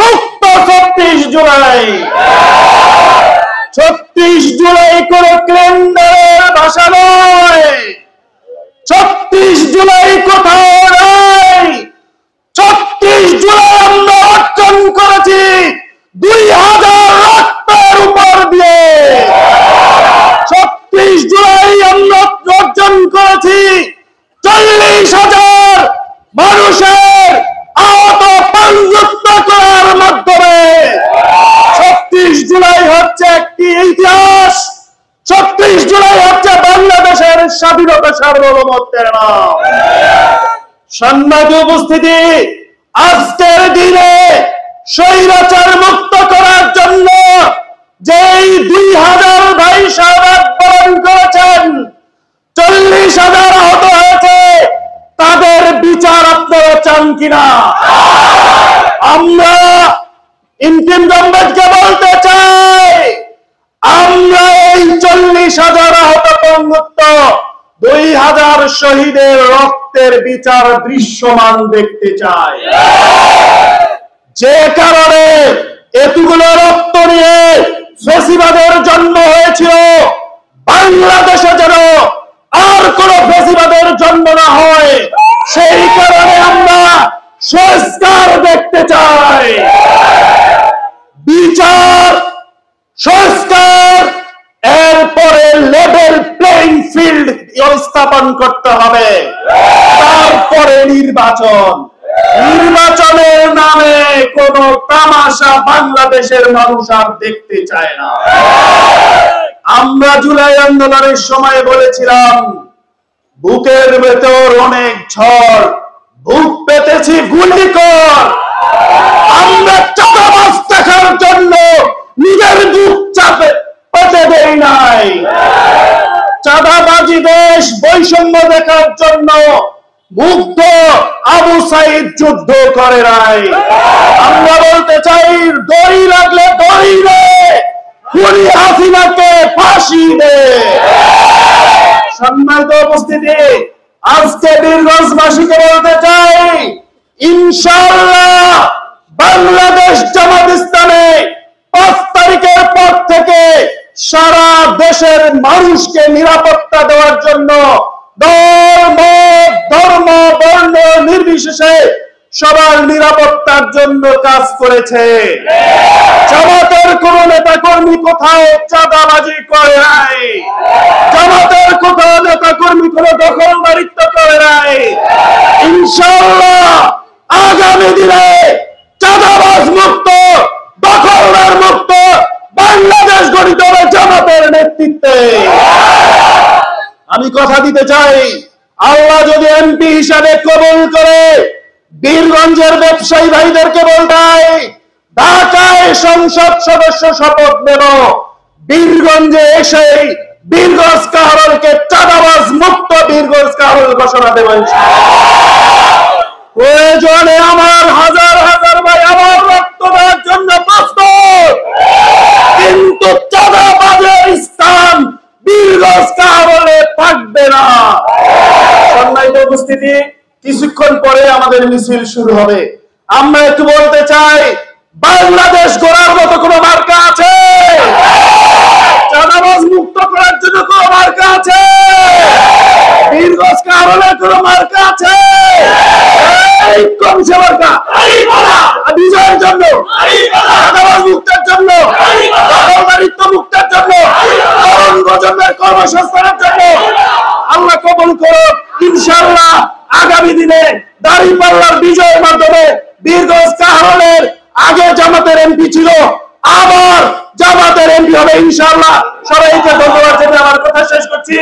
মুক্ত 36 জুলাই। 36 জুলাই কোন ক্যালেন্ডারের ভাষা নয়। 36 জুলাই কোথাও নাই। 36 জুলাই আমরা অর্জন করেছি 2000 রক্তের উপর দিয়ে। 36 জুলাই আমরা অর্জন করেছি 40,000 মানুষের আহত প্রাণযুক্ত করার মাধ্যমে। 36 জুলাই হচ্ছে একটি ইতিহাস। 36 জুলাই হচ্ছে বাংলাদেশের স্বাধীনতা সার্বভৌমত্বের নাম। সম্মানিত উপস্থিতি, আজকের দিনে স্বৈরাচার মুক্ত করার জন্য যেই 2000 ভাই শাহাদাত বরণ করেছেন, 40,000 আহত হয়েছে, তাদের বিচার আপনারা চান কিনা? আমরা ইনকিম গভর্নমেন্টকে বলতে চাই, আমরা এই 40,000 আহত মুক্ত 2000 শহীদের রক্তের বিচার দৃশ্যমান দেখতে চাই। যে কারণে এতগুলো রক্ত নিয়ে ফ্যাসিবাদের জন্ম হয়েছিল, বাংলাদেশে যেন আর কোন ফ্যাসিবাদের জন্ম না হয়, সেই কারণে আমরা সংস্কার দেখতে চাই। বিচার, সংস্কার, এরপরে লেভেল প্লেইং ফিল্ড স্থাপন করতে হবে, তারপরে নির্বাচন। নির্বাচনের নামে কোন তামাশা বাংলাদেশের মানুষ আর দেখতে চায় না। আমরা জুলাই আন্দোলনের সময় বলেছিলাম, বুকের ভেতর অনেক ঝড়, বুক পেতেছি গুলি কর। আমরা চাঁদাবাজ দেখার জন্য নিজের বুক চাপে পেতে দেই নাই। চাঁদাবাজি দেশ বৈষম্য দেখার জন্য মুগ্ধ আবু সাইদ যুদ্ধ করে নাই। আমরা বলতে চাই, দড়ি লাগলে দড়ি দে, খুনি হাসিনাকে ফাঁসি দে। সম্মানিত উপস্থিতি, আজকে বীরগঞ্জবাসীকে বলতে চাই, ইনশাআল্লাহ বাংলাদেশ জামাত ইসলামে 5 তারিখের পর থেকে সারা দেশের মানুষকে নিরাপত্তা দেওয়ার জন্য দল, মত, ধর্ম, বর্ণ নির্বিশেষে সবার নিরাপত্তার জন্য কাজ করেছে। জামাতের কোন নেতা কর্মী কোথাও চাঁদাবাজি করে নাই। জামাতের কোথাও নেতা কর্মী কোন দখলদারিত্ব করে নাই। ইনশাআল্লাহ আগামী দিনে চাঁদাবাজ মুক্ত, দখলদার মুক্ত বাংলাদেশ গঠিত হবে জামাতের নেতৃত্বে। আমি কথা দিতে চাই, আল্লাহ যদি এমপি হিসাবে কবুল করে, বীরগঞ্জের ব্যবসায়ী ভাইদেরকে বলতাই, ঢাকায় সংসদ সদস্য শপথ নেব, বীরগঞ্জে এসে বীরগঞ্জ কাহারলকে চাঁদাবাজ মুক্ত বীরগঞ্জ কাহারল ঘোষণা দেব। প্রয়োজনে আমার হাজার হাজার ভাই আমার রক্ত দেওয়ার জন্য প্রস্তুত, কিন্তু চাঁদাবাজের স্থান বীরগঞ্জ কাহারলে থাকবে না। সম্মানিত উপস্থিতি, কিছুক্ষণ পরে আমাদের মিছিল শুরু হবে। আমরা একটু বলতে চাই, বাংলাদেশ গড়ার মতো কোন মার্কা আছে? চাঁদাবাজ মুক্ত করার জন্য কোন মার্কা আছে? বীরগঞ্জ কাহারলের কোন মার্কা আছে? এই কমছে মার্কা বিজয়ের জন্য, চাঁদাবাজ মুক্তের জন্য, দখলদারিত্ব মুক্তের জন্য, তরুণ প্রজন্মের কর্মসংস্থানের জন্য। আল্লাহ কবুল করো। ইনশাআল্লাহ আগামী দিনে দাঁড়িপাল্লার বিজয়ের মাধ্যমে বীরগঞ্জ কাহারলের আগে জামাতের এমপি ছিল, আবার জামাতের এমপি হবে ইনশাআল্লাহ। সবাইকে ধন্যবাদ জানিয়ে আমার কথা শেষ করছি।